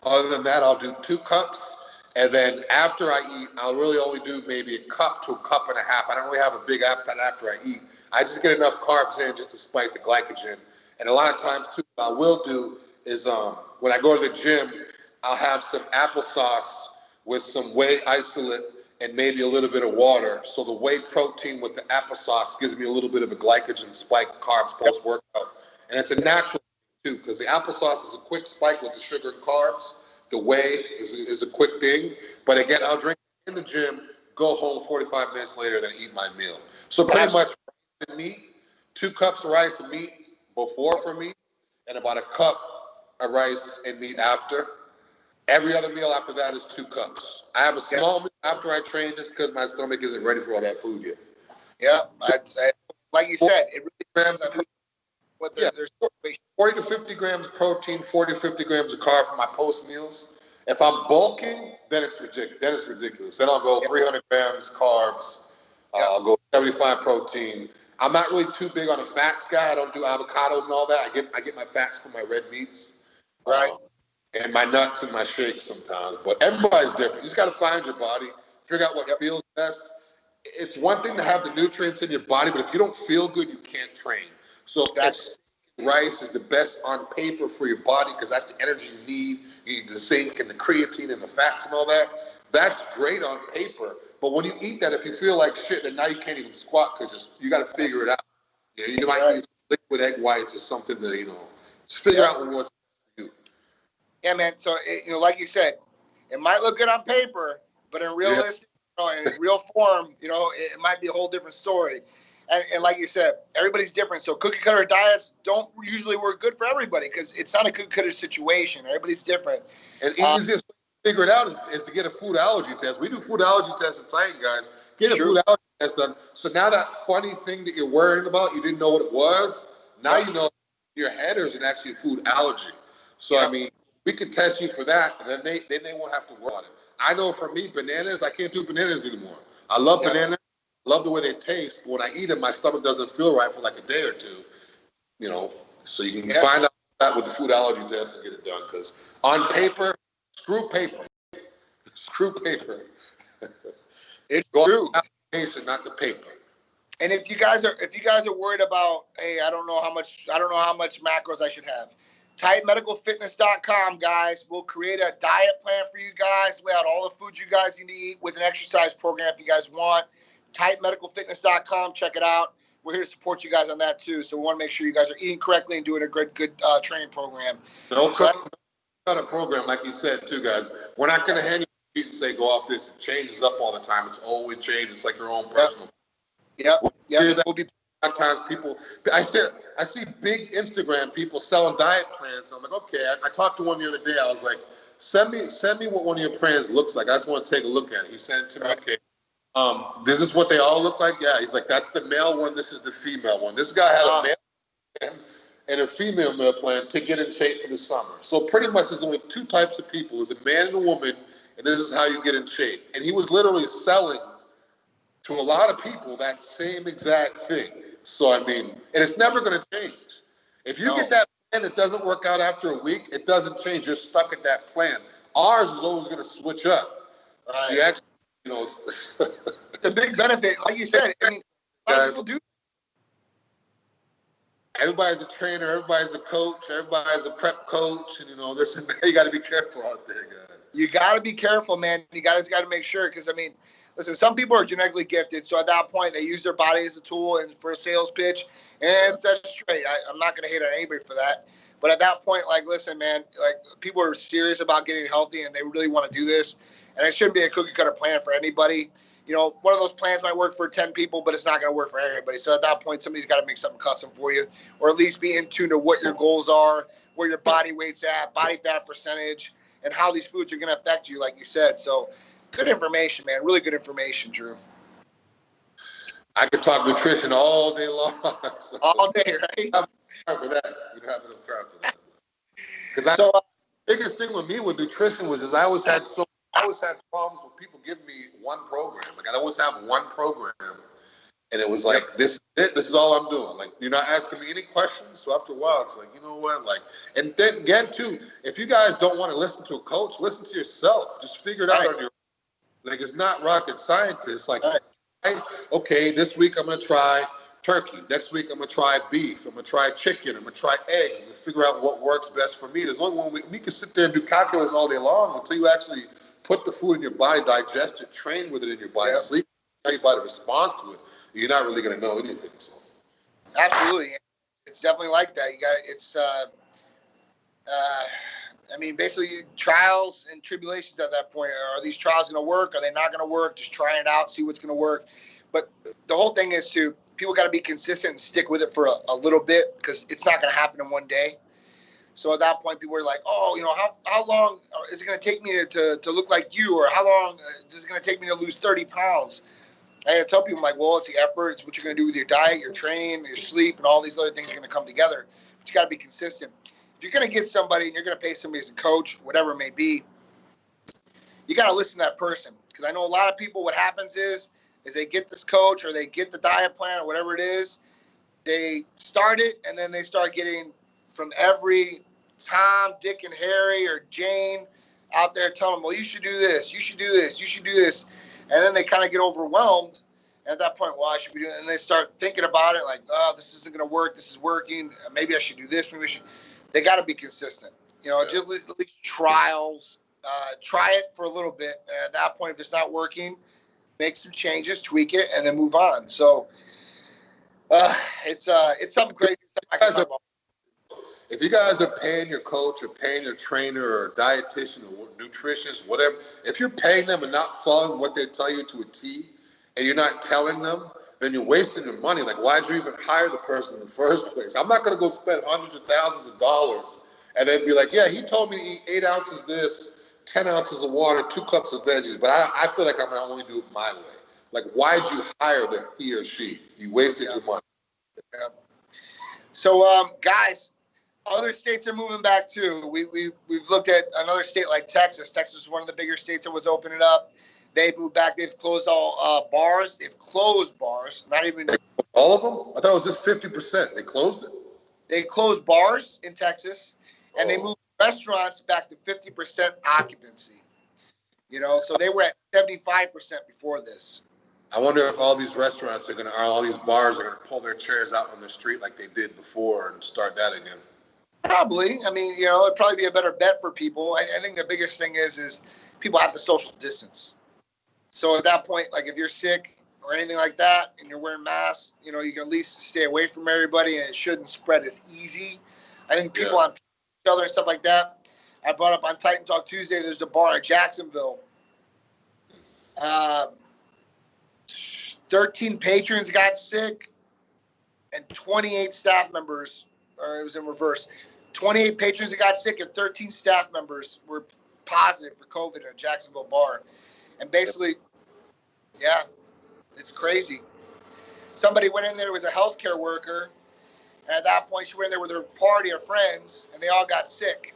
Other than that, I'll do 2 cups. And then after I eat, I'll really only do maybe a cup to a cup and a half. I don't really have a big appetite after I eat. I just get enough carbs in just to spike the glycogen. And a lot of times, too, what I will do is when I go to the gym, I'll have some applesauce with some whey isolate and maybe a little bit of water. So the whey protein with the applesauce gives me a little bit of a glycogen spike carbs post-workout. And it's a natural thing, too, because the applesauce is a quick spike with the sugar and carbs. The whey is a quick thing. But again, I'll drink in the gym, go home 45 minutes later, then eat my meal. So pretty much rice and meat, 2 cups of rice and meat before for me, and about a cup of rice and meat after. Every other meal after that is 2 cups. I have a small meal after I train just because my stomach isn't ready for all that food yet. Yeah, like you said, it really depends on what their 40 to 50 grams of protein, 40 to 50 grams of carb for my post meals. If I'm bulking, then it's ridiculous. Then I'll go 300 grams carbs. I'll go 75 protein. I'm not really too big on a fats guy. I don't do avocados and all that. I get my fats from my red meats. Right. And my nuts and my shakes sometimes. But everybody's different. You just got to find your body, figure out what feels best. It's one thing to have the nutrients in your body, but if you don't feel good, you can't train. So rice is the best on paper for your body because that's the energy you need. You need the zinc and the creatine and the fats and all that. That's great on paper. But when you eat that, if you feel like shit, then now you can't even squat because you got to figure it out. You might need some liquid egg whites or something to, just figure out what's for you. Yeah, man. So, like you said, it might look good on paper, but in realistic, in real form, it might be a whole different story. And like you said, everybody's different. So cookie cutter diets don't usually work good for everybody because it's not a cookie cutter situation. Everybody's different. And easiest way to figure it out is to get a food allergy test. We do food allergy tests at Titan, guys. Get a food allergy test done. So now that funny thing that you're worrying about, you didn't know what it was. Now you know your head or is it actually a food allergy. So, I mean, we can test you for that, and then they won't have to worry about it. I know for me, bananas, I can't do bananas anymore. I love bananas. Love the way they taste. But when I eat them, my stomach doesn't feel right for like a day or two. So you can find out that with the food allergy test and get it done. Because on paper, screw paper. Screw paper. It's true. Application, not the paper. And if you guys are worried about, hey, I don't know how much macros I should have. titanmedicalfitness.com, guys. We'll create a diet plan for you guys, lay out all the foods you guys need to eat with an exercise program if you guys want. titanmedicalfitness.com. Check it out. We're here to support you guys on that too. So we want to make sure you guys are eating correctly and doing a good training program. No cut a program, like you said too, guys. We're not going to hand you and say go off this. It changes up all the time. It's always changed. It's like your own personal. Sometimes people, I see big Instagram people selling diet plans. I'm like, okay. I talked to one the other day. I was like, send me what one of your plans looks like. I just want to take a look at it. He sent it to me. Okay. This is what they all look like. Yeah, he's like, that's the male one. This is the female one. This guy had a male plan and a female meal plan to get in shape for the summer. So pretty much there's only 2 types of people. There's a man and a woman, and this is how you get in shape. And he was literally selling to a lot of people that same exact thing. So, I mean, and it's never going to change. If you get that plan, it doesn't work out after a week, it doesn't change. You're stuck at that plan. Ours is always going to switch up. Right. So you actually, it's a big benefit. Like you said, I mean, a lot of people do. Everybody's a trainer, everybody's a coach, everybody's a prep coach, and this and that. You got to be careful out there, guys. You got to be careful, man. You guys got to make sure, because I mean, listen, some people are genetically gifted, so at that point they use their body as a tool and for a sales pitch, and that's straight. I'm not going to hate on anybody for that, but at that point, like, listen, man, like, people are serious about getting healthy and they really want to do this, and it shouldn't be a cookie cutter plan for anybody. One of those plans might work for 10 people, but it's not going to work for everybody. So at that point, somebody's got to make something custom for you, or at least be in tune to what your goals are, where your body weight's at, body fat percentage, and how these foods are going to affect you, like you said. So good information, man. Really good information, Drew. I could talk nutrition all day long. So all day, right? I don't have time for that. We don't have enough time for that. Because the biggest thing with me with nutrition was I always had problems with people giving me one program. Like I always have one program, and it was like this is all I'm doing. Like you're not asking me any questions. So after a while, it's like, you know what? Like, and then again too, if you guys don't want to listen to a coach, listen to yourself. Just figure it out on your own. Like it's not rocket science. It's like, okay, this week I'm gonna try turkey. Next week I'm gonna try beef. I'm gonna try chicken. I'm gonna try eggs. I'm gonna figure out what works best for me. There's only one we can sit there and do calculus all day long until you actually put the food in your body, digest it, train with it in your body, sleep, how your body responds to it. You're not really gonna know anything. So absolutely, it's definitely like that. You got it's. I mean, basically, trials and tribulations at that point. Are these trials going to work? Are they not going to work? Just try it out, see what's going to work. But the whole thing is people got to be consistent and stick with it for a little bit, because it's not going to happen in one day. So at that point, people are like, oh, how long is it going to take me to look like you? Or how long is it going to take me to lose 30 pounds? And I tell people, I'm like, well, it's the effort. It's what you're going to do with your diet, your training, your sleep, and all these other things are going to come together. But you got to be consistent. If you're going to get somebody and you're going to pay somebody as a coach, whatever it may be, you got to listen to that person. Because I know a lot of people, what happens is they get this coach or they get the diet plan or whatever it is, they start it, and then they start getting from every Tom, Dick, and Harry or Jane out there telling them, well, you should do this, you should do this, you should do this. And then they kind of get overwhelmed. And at that point, well, I should be doing it. And they start thinking about it like, oh, this isn't going to work. This is working. Maybe I should do this. Maybe I should. They got to be consistent. Just at least trials. Try it for a little bit. And at that point, if it's not working, make some changes, tweak it, and then move on. So it's something crazy. If you guys are paying your coach or paying your trainer or dietitian or nutritionist, whatever, if you're paying them and not following what they tell you to a T, and you're not telling them, then you're wasting your money. Like, why'd you even hire the person in the first place? I'm not going to go spend hundreds of thousands of dollars and then be like, yeah, he told me to eat 8 ounces of this, 10 ounces of water, 2 cups of veggies, but I feel like I'm going to only do it my way. Like, why'd you hire he or she? You wasted your money. Yeah. So, guys, other states are moving back too. We've looked at another state like Texas. Texas is one of the bigger states that was opening up. They've moved back. They've closed all bars. They've closed bars. Not even all of them. I thought it was just 50%. They closed it. They closed bars in Texas, and they moved restaurants back to 50% occupancy. So they were at 75% before this. I wonder if all these restaurants all these bars are gonna pull their chairs out on the street like they did before and start that again. Probably. I mean, it'd probably be a better bet for people. I think the biggest thing is people have to social distance. So at that point, like if you're sick or anything like that and you're wearing masks, you can at least stay away from everybody, and it shouldn't spread as easy. I think people on each other and stuff like that. I brought up on Titan Talk Tuesday, there's a bar in Jacksonville. 13 patrons got sick and 28 staff members, or it was in reverse. 28 patrons that got sick and 13 staff members were positive for COVID at a Jacksonville bar. And basically, it's crazy. Somebody went in there, was a healthcare worker, and at that point she went in there with her party of friends, and they all got sick.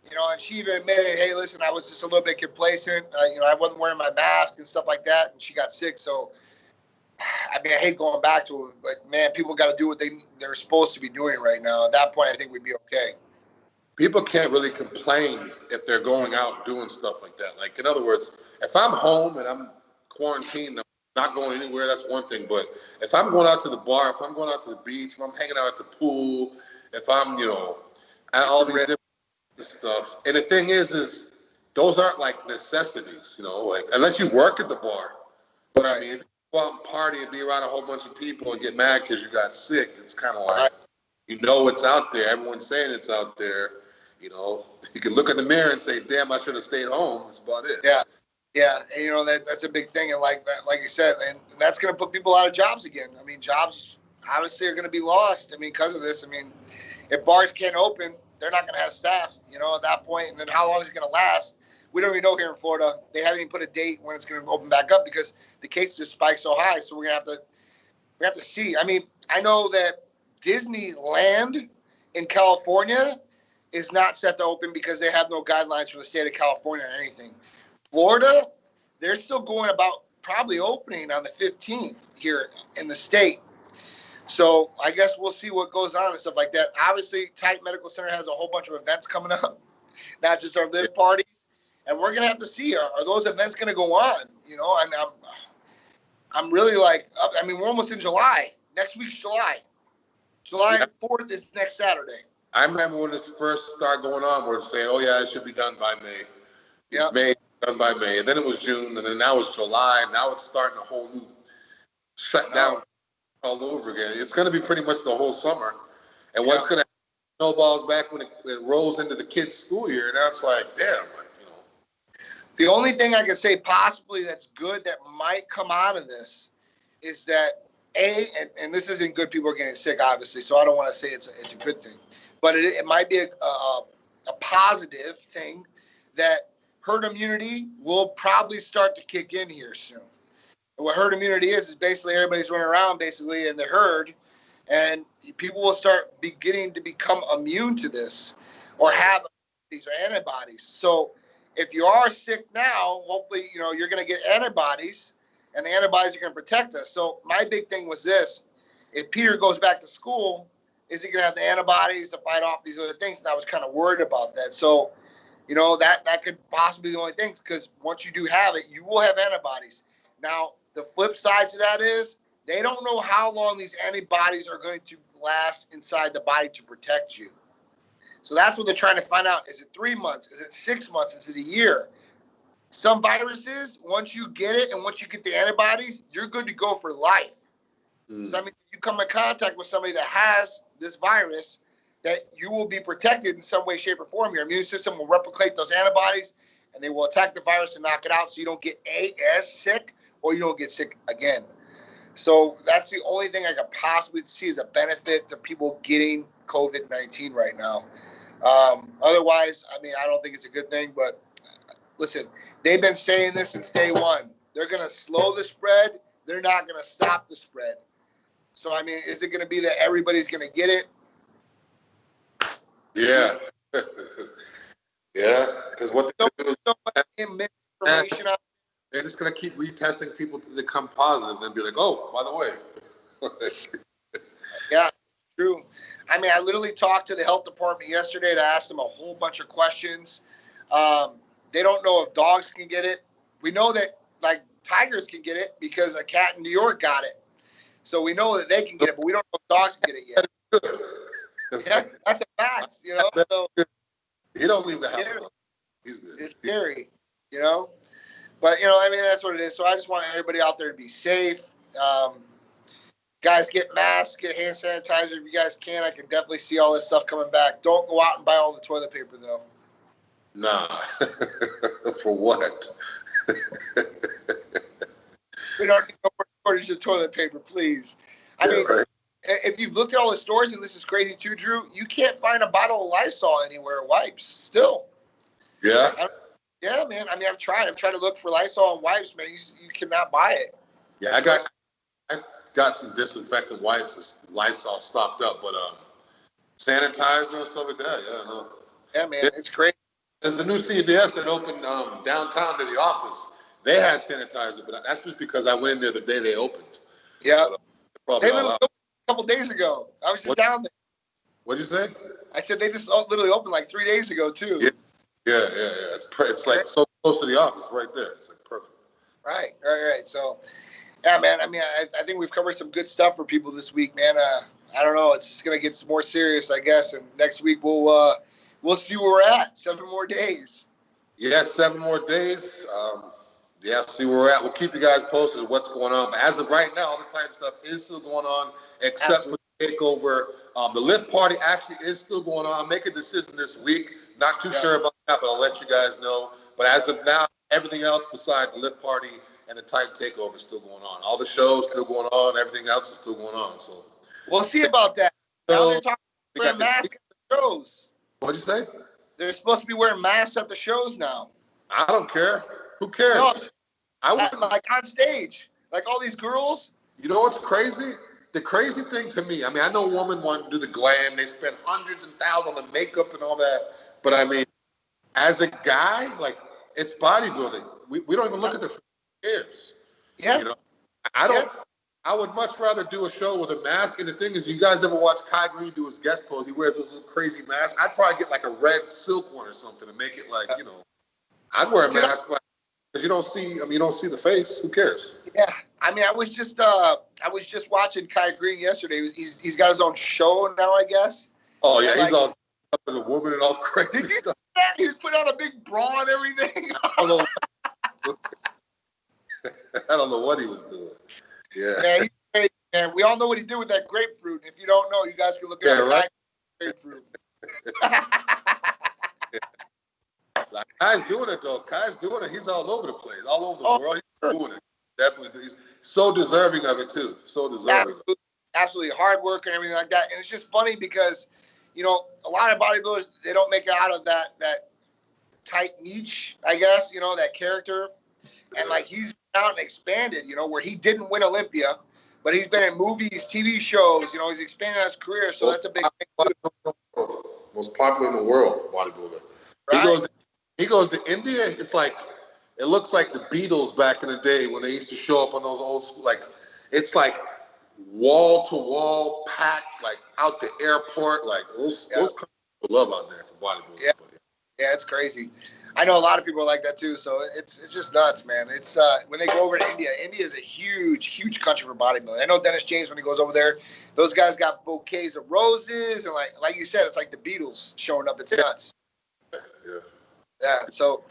And she even admitted, hey, listen, I was just a little bit complacent. I wasn't wearing my mask and stuff like that, and she got sick. So, I mean, I hate going back to it, but, man, people got to do what they're supposed to be doing right now. At that point, I think we'd be okay. People can't really complain if they're going out doing stuff like that. Like, in other words, if I'm home and I'm quarantined, I'm not going anywhere, that's one thing. But if I'm going out to the bar, if I'm going out to the beach, if I'm hanging out at the pool, if I'm, at all these different stuff. And the thing is those aren't like necessities, like unless you work at the bar. But I mean, if you go out and party and be around a whole bunch of people and get mad because you got sick, it's kind of like, it's out there. Everyone's saying it's out there. You can look in the mirror and say, damn, I should have stayed home. That's about it. Yeah. Yeah. And, that's a big thing. And like you said, and that's going to put people out of jobs again. I mean, jobs obviously are going to be lost. I mean, because of this. I mean, if bars can't open, they're not going to have staff, at that point. And then how long is it going to last? We don't even know here in Florida. They haven't even put a date when it's going to open back up because the cases just spike so high. So we're going to have to see. I mean, I know that Disneyland in California is not set to open because they have no guidelines from the state of California or anything. Florida, they're still going about probably opening on the 15th here in the state. So I guess we'll see what goes on and stuff like that. Obviously, Titan Medical Center has a whole bunch of events coming up, not just our live parties. And we're going to have to see, are those events going to go on? I'm really we're almost in July. Next week's July. July 4th is next Saturday. I remember when this first started going on, we were saying, oh, yeah, it should be done by May. Yeah. May, done by May. And then it was June, and then now it's July. And now it's starting a whole new shutdown all over again. It's going to be pretty much the whole summer. And what's going to snowballs back when it rolls into the kids' school year, now it's like, damn, The only thing I can say possibly that's good that might come out of this is that, and this isn't good, people are getting sick, obviously, so I don't want to say it's a good thing, but it might be a positive thing that herd immunity will probably start to kick in here soon. And what herd immunity is basically everybody's running around basically in the herd, and people will start beginning to become immune to this or have these antibodies. So if you are sick now, hopefully, you're going to get antibodies, and the antibodies are going to protect us. So my big thing was this: if Peter goes back to school, is he going to have the antibodies to fight off these other things? And I was kind of worried about that. So, that could possibly be the only thing, because once you do have it, you will have antibodies. Now, the flip side to that is they don't know how long these antibodies are going to last inside the body to protect you. So that's what they're trying to find out. Is it 3 months? Is it 6 months? Is it a year? Some viruses, once you get it and once you get the antibodies, you're good to go for life. So, if you come in contact with somebody that has this virus, that you will be protected in some way, shape, or form. Your immune system will replicate those antibodies, and they will attack the virus and knock it out so you don't get as sick or you don't get sick again. So that's the only thing I could possibly see as a benefit to people getting COVID-19 right now. Otherwise, I don't think it's a good thing, but listen, they've been saying this since day one. They're going to slow the spread. They're not going to stop the spread. So, is it going to be that everybody's going to get it? Yeah. Yeah. Because what they do is misinformation out. They're just going to keep retesting people to become positive and be like, oh, by the way. Yeah, true. I literally talked to the health department yesterday to ask them a whole bunch of questions. They don't know if dogs can get it. We know that, tigers can get it because a cat in New York got it. So we know that they can get it, but we don't know if dogs can get it yet. Yeah, that's a fact, So he don't leave the house. He's good. It's scary, But, that's what it is. So I just want everybody out there to be safe. Guys, get masks, get hand sanitizer. If you guys can, I can definitely see all this stuff coming back. Don't go out and buy all the toilet paper, though. Nah. For what? We don't need no more shortage of toilet paper, please. Right. If you've looked at all the stores, and this is crazy too, Drew, you can't find a bottle of Lysol anywhere, wipes, still. Yeah? Yeah, man. I've tried. I've tried to look for Lysol and wipes, man. You cannot buy it. Yeah, I got some disinfectant wipes. Lysol stocked up, but sanitizer and stuff like that, yeah, no. Yeah, man, it's great. There's a new CVS that opened downtown to the office. They had sanitizer, but that's just because I went in there the day they opened. Yeah. But, they literally opened a couple days ago. I was just down there. What'd you say? I said they just literally opened 3 days ago, too. Yeah. It's like so close to the office right there. It's like perfect. Right. So, yeah, man, I think we've covered some good stuff for people this week, man. I don't know. It's just going to get more serious, I guess. And next week we'll see where we're at. 7 more days. Yeah, 7 more days. See where we're at. We'll keep you guys posted on what's going on. But as of right now, all the Titan stuff is still going on, except for the takeover. The lift party actually is still going on. I'll make a decision this week. Not too sure about that, but I'll let you guys know. But as of now, everything else besides the lift party and the Titan takeover is still going on. All the shows still going on. Everything else is still going on. So we'll see about that. Now they're talking about masks and shows. What'd you say? They're supposed to be wearing masks at the shows now. I don't care. Who cares? No, I wouldn't. like on stage, like all these girls. You know what's crazy? The crazy thing to me, I mean, I know women want to do the glam. They spend hundreds and thousands on the makeup and all that. But I mean, as a guy, like, it's bodybuilding. We don't even look at the ears. Yeah. You know, I don't. I would much rather do a show with a mask. And the thing is, you guys ever watch Kai Green do his guest pose? He wears those little crazy masks. I'd probably get like a red silk one or something to make it like, you know, I'd wear a mask because you don't see. I mean, you don't see the face. Who cares? Yeah. I mean, I was just watching Kai Green yesterday. He's got his own show now, I guess. Oh yeah, he's all up as a woman and all crazy stuff. He was putting on a big bra and everything. I don't know what he was doing. Yeah. Yeah, he's great, man. We all know what he did with that grapefruit. If you don't know, you guys can look at right? grapefruit. Like, Kai's doing it though. Kai's doing it. He's all over the place, all over the world. He's doing it. Definitely, he's so deserving of it too. So deserving. Absolutely hard work and everything like that. And it's just funny because, you know, a lot of bodybuilders, they don't make it out of that tight niche, I guess, you know, that character. And like he's out and expanded, you know, where he didn't win Olympia, but he's been in movies, TV shows, you know, he's expanded his career. So that's a big thing. Most popular in the world, bodybuilder. Right? He goes to India. It's like, it looks like the Beatles back in the day when they used to show up on those old school, like, it's like wall to wall packed, like out the airport, like those people love out there for bodybuilders. Yeah. Yeah, it's crazy. I know a lot of people are like that too, so it's just nuts, man. It's when they go over to India. India is a huge country for bodybuilding. I know Dennis James when he goes over there, those guys got bouquets of roses and like you said, it's like the Beatles showing up. It's nuts. Yeah. So,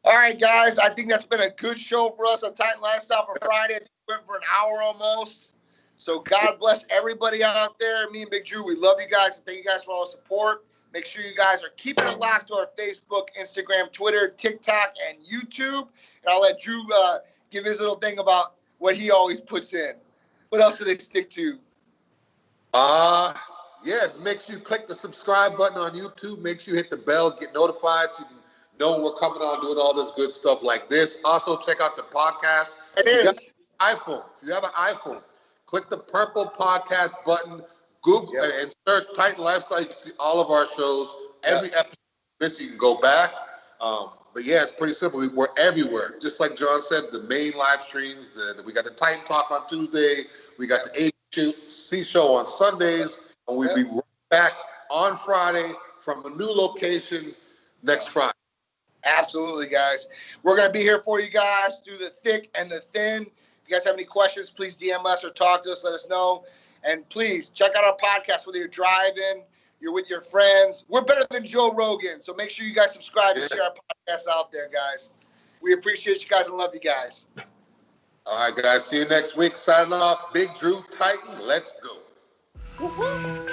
all right, guys, I think that's been a good show for us on Titan Lifestyle for Friday. We went for an hour almost. So God bless everybody out there. Me and Big Drew, we love you guys and thank you guys for all the support. Make sure you guys are keeping it locked to our Facebook, Instagram, Twitter, TikTok, and YouTube. And I'll let Drew give his little thing about what he always puts in. What else do they stick to? Yeah, it makes you click the subscribe button on YouTube. Make sure you hit the bell, get notified so you can know when we're coming on doing all this good stuff like this. Also, check out the podcast. If you have an iPhone, click the purple podcast button. Google and search Titan Lifestyle. You can see all of our shows. Every episode, you can go back. But yeah, it's pretty simple. We're everywhere. Just like John said, the main live streams. We got the Titan Talk on Tuesday. We got the ABC show on Sundays. And we'll be right back on Friday from a new location next Friday. Absolutely, guys. We're going to be here for you guys through the thick and the thin. If you guys have any questions, please DM us or talk to us. Let us know. And please check out our podcast, whether you're driving, you're with your friends. We're better than Joe Rogan. So make sure you guys subscribe and share our podcast out there, guys. We appreciate you guys and love you guys. All right, guys. See you next week. Signing off. Big Drew Titan. Let's go. Woo-hoo.